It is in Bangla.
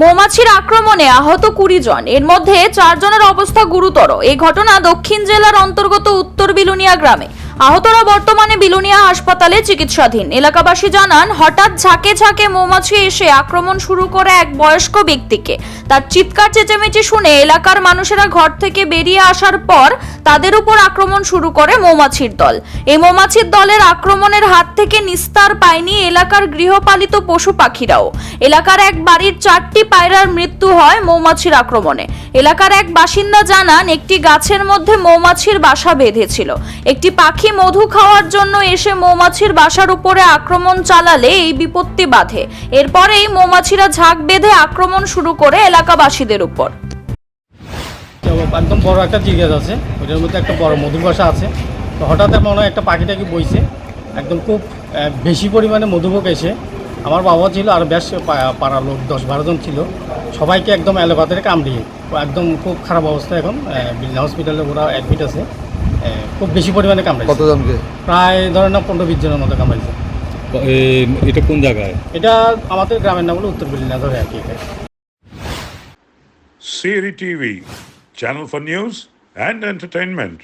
মৌমাছির আক্রমণে আহত 20 জন, এর মধ্যে 4 জনের অবস্থা গুরুতর। এই ঘটনা দক্ষিণ জেলার অন্তর্গত উত্তর বিলুনিয়া গ্রামে। আহতরা বর্তমানে বিলুনিয়া হাসপাতালে চিকিৎসাধীন। এলাকাবাসী জানান, হঠাৎ ঝাঁকে ঝাঁকে মৌমাছি এসে আক্রমণ শুরু করে এক বয়স্ক ব্যক্তিকে। তার চিৎকার চেঁচামেচি শুনে এলাকার মানুষেরা ঘর থেকে বেরিয়ে আসার পর তাদের উপর আক্রমণ শুরু করে মৌমাছির দল। এই মৌমাছির দলের আক্রমণের হাত থেকে নিস্তার পায়নি এলাকার গৃহপালিত পশু পাখিরাও। এলাকার এক বাড়ির 4টি পায়রার মৃত্যু হয় মৌমাছির আক্রমণে। এলাকার এক বাসিন্দা জানান, একটি গাছের মধ্যে মৌমাছির বাসা বেঁধেছিল। একটি পাখি মধু খাওয়ার জন্য এসে মৌমাছির বাসার উপরে আক্রমণ চালালে এই বিপত্তি বাধে। এরপরেই মৌমাছিরা ঝাঁক বেঁধে আক্রমণ শুরু করে এলাকাবাসীদের উপর। একদম বড় একটা জিজ্ঞাসা আছে, ওইটার মধ্যে একটা বড় মধুর বাসা আছে। তো হঠাৎ মনে হয় একটা পাখিটাকে বইছে, একদম খুব বেশি পরিমাণে মধুপোক এসে আমার বাবা ছিল আর বেশ পাড়া লোক 10-12 জন ছিল, সবাইকে একদম এলোপাতাড়ি কামড়িয়ে একদম খুব খারাপ অবস্থা। এখন বিলনা হসপিটালে ওরা অ্যাডমিট আছে। খুব বেশি পরিমাণে কামড়াইছে। কতজনকে? প্রায় ধরেন 15-20 জনের মতো কামড়াইছে। এটা কোন জায়গায়? এটা আমাদের গ্রামের নাম হলো উত্তর বিলনা ধরে আর কি। Siri TV, channel for news and entertainment.